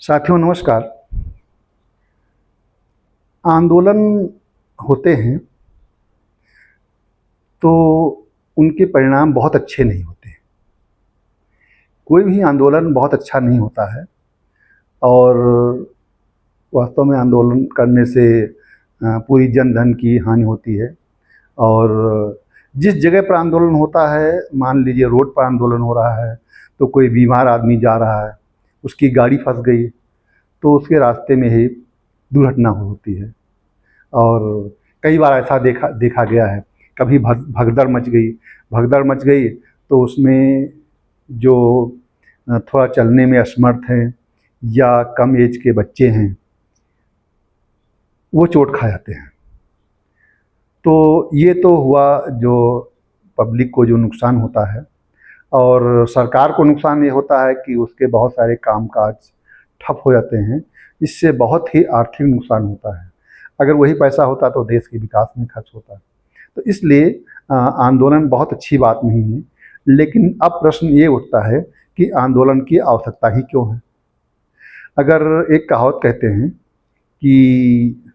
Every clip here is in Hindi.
साथियों नमस्कार। आंदोलन होते हैं तो उनके परिणाम बहुत अच्छे नहीं होते। कोई भी आंदोलन बहुत अच्छा नहीं होता है और वास्तव में आंदोलन करने से पूरी जन धन की हानि होती है। और जिस जगह पर आंदोलन होता है, मान लीजिए रोड पर आंदोलन हो रहा है तो कोई बीमार आदमी जा रहा है, उसकी गाड़ी फंस गई तो उसके रास्ते में ही दुर्घटना होती है। और कई बार ऐसा देखा देखा गया है। कभी भगदड़ मच गई तो उसमें जो थोड़ा चलने में असमर्थ हैं या कम एज के बच्चे हैं, वो चोट खा जाते हैं। तो ये तो हुआ जो पब्लिक को जो नुकसान होता है। और सरकार को नुकसान ये होता है कि उसके बहुत सारे कामकाज ठप हो जाते हैं, इससे बहुत ही आर्थिक नुकसान होता है। अगर वही पैसा होता तो देश के विकास में खर्च होता। तो इसलिए आंदोलन बहुत अच्छी बात नहीं है। लेकिन अब प्रश्न ये उठता है कि आंदोलन की आवश्यकता ही क्यों है। अगर एक कहावत कहते हैं कि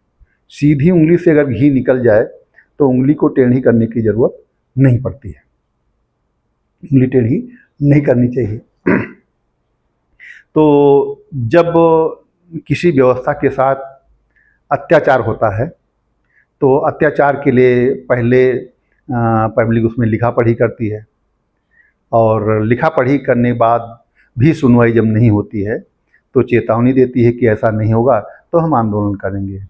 सीधी उंगली से अगर घी निकल जाए तो उंगली को टेढ़ी करने की ज़रूरत नहीं पड़ती है, उंगली टेढ़ी नहीं करनी चाहिए। तो जब किसी व्यवस्था के साथ अत्याचार होता है तो अत्याचार के लिए पहले पब्लिक उसमें लिखा पढ़ी करती है, और लिखा पढ़ी करने के बाद भी सुनवाई जब नहीं होती है तो चेतावनी देती है कि ऐसा नहीं होगा तो हम आंदोलन करेंगे।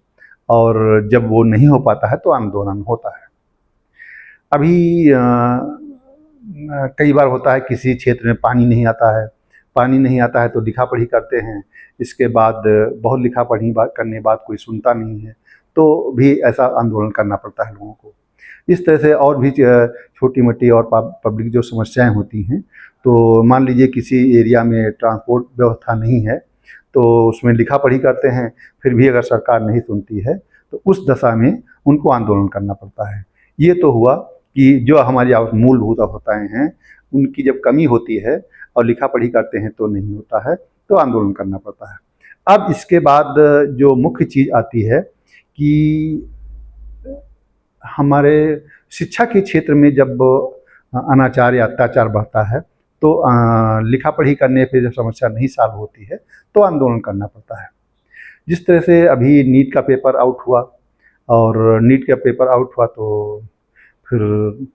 और जब वो नहीं हो पाता है तो आंदोलन होता है। अभी कई बार होता है किसी क्षेत्र में पानी नहीं आता है तो लिखा पढ़ी करते हैं। इसके बाद बहुत लिखा पढ़ी करने के बाद कोई सुनता नहीं है तो भी ऐसा आंदोलन करना पड़ता है लोगों को। इस तरह से और भी छोटी मोटी और पब्लिक जो समस्याएं होती हैं, तो मान लीजिए किसी एरिया में ट्रांसपोर्ट व्यवस्था नहीं है तो उसमें लिखा पढ़ी करते हैं, फिर भी अगर सरकार नहीं सुनती है तो उस दशा में उनको आंदोलन करना पड़ता है। ये तो हुआ कि जो हमारी मूलभूत आवश्यकताएं हैं उनकी जब कमी होती है और लिखा पढ़ी करते हैं तो नहीं होता है तो आंदोलन करना पड़ता है। अब इसके बाद जो मुख्य चीज़ आती है कि हमारे शिक्षा के क्षेत्र में जब अनाचार या अत्याचार बढ़ता है तो लिखा पढ़ी करने पे जब समस्या नहीं सॉल्व होती है तो आंदोलन करना पड़ता है। जिस तरह से अभी नीट का पेपर आउट हुआ, और नीट का पेपर आउट हुआ तो फिर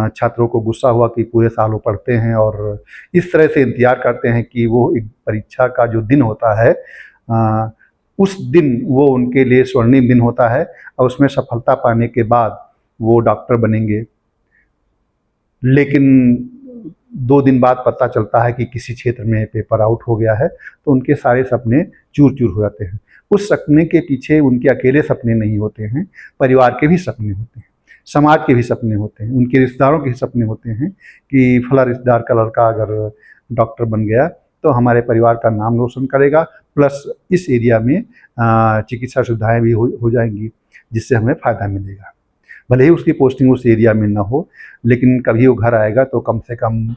छात्रों को गुस्सा हुआ कि पूरे साल वो पढ़ते हैं और इस तरह से इंतज़ार करते हैं कि वो एक परीक्षा का जो दिन होता है उस दिन वो उनके लिए स्वर्णिम दिन होता है और उसमें सफलता पाने के बाद वो डॉक्टर बनेंगे। लेकिन 2 दिन बाद पता चलता है कि किसी क्षेत्र में पेपर आउट हो गया है तो उनके सारे सपने चूर-चूर हो जाते हैं। उस सपने के पीछे उनके अकेले सपने नहीं होते हैं, परिवार के भी सपने होते हैं, समाज के भी सपने होते हैं, उनके रिश्तेदारों के भी सपने होते हैं कि फला रिश्तेदार का लड़का अगर डॉक्टर बन गया तो हमारे परिवार का नाम रोशन करेगा, प्लस इस एरिया में चिकित्सा सुविधाएँ भी हो जाएँगी जिससे हमें फ़ायदा मिलेगा। भले ही उसकी पोस्टिंग उस एरिया में ना हो, लेकिन कभी वो घर आएगा तो कम से कम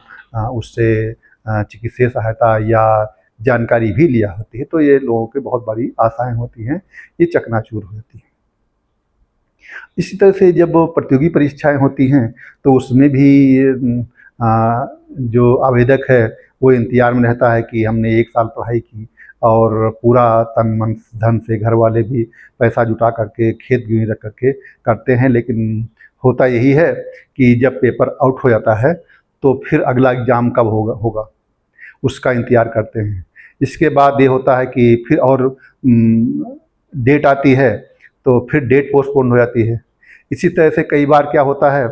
उससे चिकित्सीय सहायता या जानकारी भी लिया होती है। तो ये लोगों की बहुत बड़ी आशाएँ होती हैं, ये चकनाचूर हो जाती हैं। इसी तरह से जब प्रतियोगी परीक्षाएँ होती हैं तो उसमें भी जो आवेदक है वो इंतज़ार में रहता है कि हमने 1 साल पढ़ाई की और पूरा तन मन धन से घर वाले भी पैसा जुटा करके खेत गिरवी रख करके करते हैं। लेकिन होता यही है कि जब पेपर आउट हो जाता है तो फिर अगला एग्ज़ाम कब होगा उसका इंतज़ार करते हैं। इसके बाद ये होता है कि फिर और डेट आती है तो फिर डेट पोस्टपोन हो जाती है। इसी तरह से कई बार क्या होता है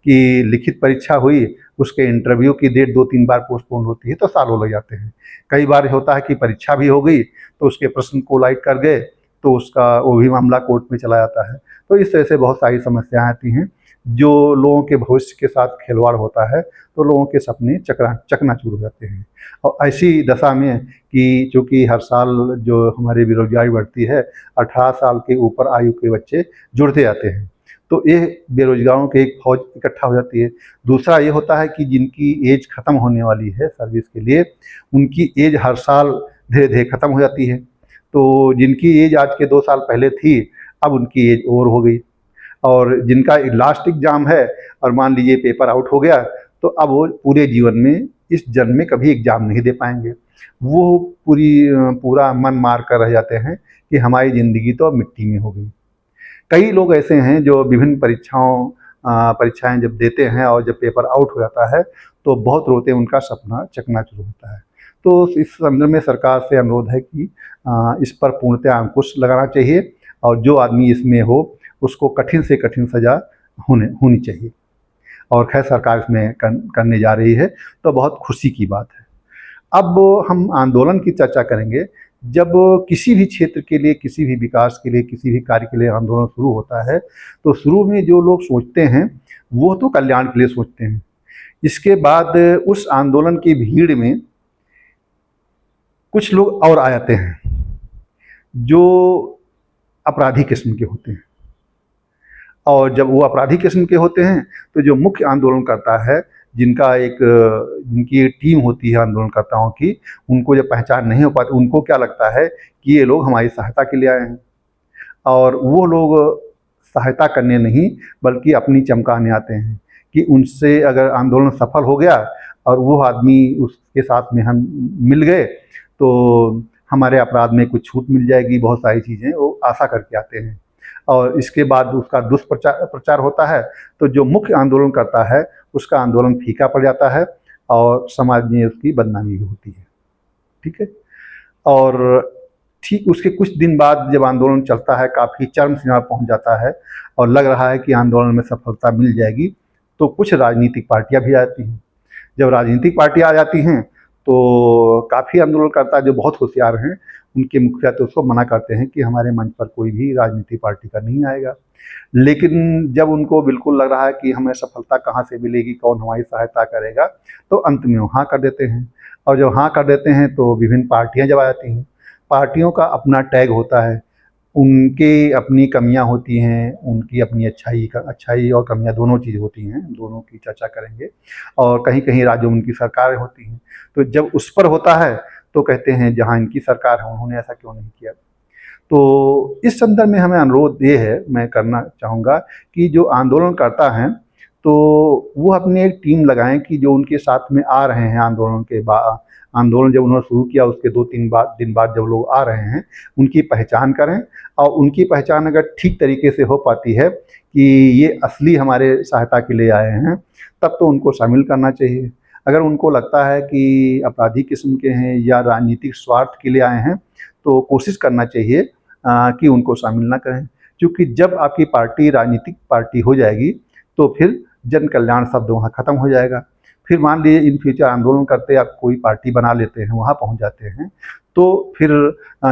कि लिखित परीक्षा हुई, उसके इंटरव्यू की डेट 2-3 बार पोस्टपोन होती है तो सालों लग जाते हैं। कई बार होता है कि परीक्षा भी हो गई तो उसके प्रश्न कोलाइट कर गए तो उसका वो भी मामला कोर्ट में चला जाता है। तो इस तरह से बहुत सारी समस्याएँ आती हैं, जो लोगों के भविष्य के साथ खिलवाड़ होता है तो लोगों के सपने चकनाचूर हो जाते हैं। और ऐसी दशा में कि चूँकि हर साल जो हमारी बेरोज़गारी बढ़ती है, 18 साल के ऊपर आयु के बच्चे जुड़ते जाते हैं, तो ये बेरोज़गारों की एक फ़ौज इकट्ठा हो जाती है। दूसरा ये होता है कि जिनकी एज ख़त्म होने वाली है सर्विस के लिए, उनकी एज हर साल धीरे धीरे ख़त्म हो जाती है। तो जिनकी एज आज के 2 साल पहले थी, अब उनकी एज ओवर हो गई, और जिनका लास्ट एग्ज़ाम है और मान लीजिए पेपर आउट हो गया, तो अब वो पूरे जीवन में इस जन्म में कभी एग्ज़ाम नहीं दे पाएँगे। वो पूरा मन मार कर रह जाते हैं कि हमारी ज़िंदगी तो अब मिट्टी में हो गई। कई लोग ऐसे हैं जो विभिन्न परीक्षाएँ जब देते हैं और जब पेपर आउट हो जाता है, तो बहुत रोते हैं, उनका सपना चकनाचूर होता है। तो इस संदर्भ में सरकार से अनुरोध है कि इस पर पूर्णतः अंकुश लगाना चाहिए, और जो आदमी इसमें हो उसको कठिन से कठिन सज़ा होनी चाहिए। और ख़ैर सरकार इसमें करने जा रही है, तो बहुत खुशी की बात है। अब हम आंदोलन की चर्चा करेंगे। जब किसी भी क्षेत्र के लिए, किसी भी विकास के लिए, किसी भी कार्य के लिए आंदोलन शुरू होता है, तो शुरू में जो लोग सोचते हैं, वो तो कल्याण के लिए सोचते हैं। इसके बाद उस आंदोलन की भीड़ में कुछ लोग और आ जाते हैं, जो अपराधी किस्म के होते हैं। और जब वो अपराधी किस्म के होते हैं, तो जो मुख्य आंदोलन करता है, जिनकी एक टीम होती है आंदोलनकर्ताओं की, उनको जब पहचान नहीं हो पाती, उनको क्या लगता है कि ये लोग हमारी सहायता के लिए आए हैं, और वो लोग सहायता करने नहीं बल्कि अपनी चमकाने आते हैं कि उनसे अगर आंदोलन सफल हो गया और वो आदमी उसके साथ में हम मिल गए, तो हमारे अपराध में कुछ छूट मिल जाएगी, बहुत सारी चीज़ें वो आशा करके आते हैं। और इसके बाद उसका प्रचार होता है, तो जो मुख्य आंदोलन करता है उसका आंदोलन फीका पड़ जाता है और समाज में उसकी बदनामी भी होती है। ठीक है? और ठीक उसके कुछ दिन बाद जब आंदोलन चलता है, काफ़ी चरम सीमा पर पहुँच जाता है और लग रहा है कि आंदोलन में सफलता मिल जाएगी, तो कुछ राजनीतिक पार्टियाँ भी आती हैं। जब राजनीतिक पार्टियाँ आ जाती हैं, तो काफ़ी आंदोलनकर्ता जो बहुत होशियार हैं, उनके मुखिया तो उसको मना करते हैं कि हमारे मंच पर कोई भी राजनीतिक पार्टी का नहीं आएगा। लेकिन जब उनको बिल्कुल लग रहा है कि हमें सफलता कहाँ से मिलेगी, कौन हमारी सहायता करेगा, तो अंत में वो हाँ कर देते हैं। और जब हाँ कर देते हैं, तो विभिन्न पार्टियाँ जब आ जाती हैं। पार्टियों का अपना टैग होता है, उनकी अपनी कमियाँ होती हैं, उनकी अपनी अच्छाई और कमियाँ दोनों चीज़ होती हैं, दोनों की चर्चा करेंगे। और कहीं-कहीं राज्यों में उनकी सरकारें होती हैं, तो जब उस पर होता है, तो कहते हैं जहाँ इनकी सरकार है उन्होंने ऐसा क्यों नहीं किया। तो इस संदर्भ में हमें अनुरोध ये है, मैं करना चाहूँगा कि जो आंदोलन करता हैं, तो वो अपनी एक टीम लगाएँ कि जो उनके साथ में आ रहे हैं आंदोलन जब उन्होंने शुरू किया उसके 2-3 दिन बाद जब लोग आ रहे हैं, उनकी पहचान करें, और उनकी पहचान अगर ठीक तरीके से हो पाती है कि ये असली हमारे सहायता के लिए आए हैं, तब तो उनको शामिल करना चाहिए। अगर उनको लगता है कि अपराधी किस्म के हैं या राजनीतिक स्वार्थ के लिए आए हैं, तो कोशिश करना चाहिए कि उनको शामिल ना करें। क्योंकि जब आपकी पार्टी राजनीतिक पार्टी हो जाएगी, तो फिर जन कल्याण शब्द वहाँ ख़त्म हो जाएगा। फिर मान लीजिए इन फ्यूचर आंदोलन करते आप कोई पार्टी बना लेते हैं, वहाँ पहुँच जाते हैं, तो फिर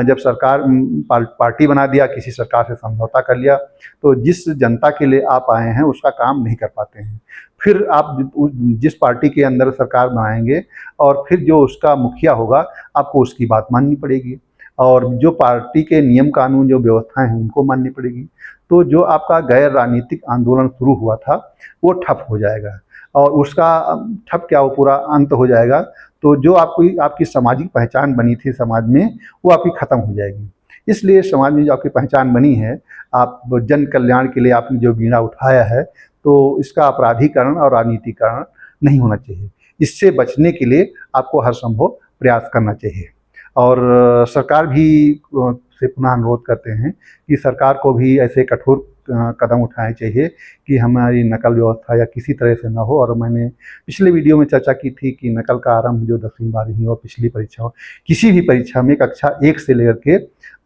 जब सरकार पार्टी बना दिया, किसी सरकार से समझौता कर लिया, तो जिस जनता के लिए आप आए हैं उसका काम नहीं कर पाते हैं। फिर आप जिस पार्टी के अंदर सरकार बनाएँगे, और फिर जो उसका मुखिया होगा, आपको उसकी बात माननी पड़ेगी, और जो पार्टी के नियम कानून, जो व्यवस्थाएँ हैं, उनको माननी पड़ेगी। तो जो आपका गैर राजनीतिक आंदोलन शुरू हुआ था, वो ठप हो जाएगा, और उसका ठप क्या, वो पूरा अंत हो जाएगा। तो जो आपकी सामाजिक पहचान बनी थी समाज में, वो आपकी ख़त्म हो जाएगी। इसलिए समाज में जो आपकी पहचान बनी है, आप जन कल्याण के लिए आपने जो बीड़ा उठाया है, तो इसका आपराधीकरण और राजनीतिकरण नहीं होना चाहिए। इससे बचने के लिए आपको हर संभव प्रयास करना चाहिए। और सरकार भी से पुनः अनुरोध करते हैं कि सरकार को भी ऐसे कठोर कदम उठाने चाहिए कि हमारी नकल व्यवस्था या किसी तरह से ना हो। और मैंने पिछले वीडियो में चर्चा की थी कि नकल का आरंभ जो 10वीं 12वीं और पिछली परीक्षाओं, किसी भी परीक्षा में कक्षा 1 से लेकर के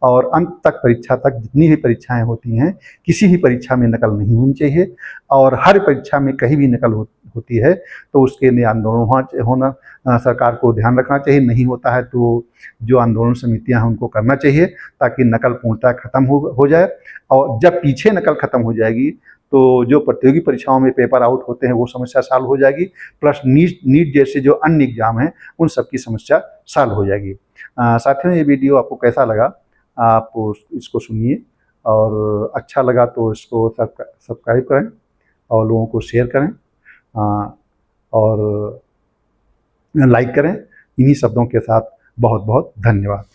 और अंत तक परीक्षा तक जितनी भी परीक्षाएँ होती हैं, किसी भी परीक्षा में नकल नहीं होनी चाहिए। और हर परीक्षा में कहीं भी नकल होती है, तो उसके लिए आंदोलन होना सरकार को ध्यान रखना चाहिए। नहीं होता है तो जो आंदोलन समितियाँ हैं उनको करना चाहिए, ताकि नकल पूर्णतः खत्म हो जाए। और जब पीछे नकल खत्म हो जाएगी, तो जो प्रतियोगी परीक्षाओं में पेपर आउट होते हैं वो समस्या सॉल्व हो जाएगी, प्लस नीट जैसे जो अन्य एग्ज़ाम हैं उन सब की समस्या सॉल्व हो जाएगी। साथियों, ये वीडियो आपको कैसा लगा, आप इसको सुनिए, और अच्छा लगा तो इसको सब्सक्राइब करें और लोगों को शेयर करें, और लाइक करें। इन्हीं शब्दों के साथ बहुत बहुत धन्यवाद।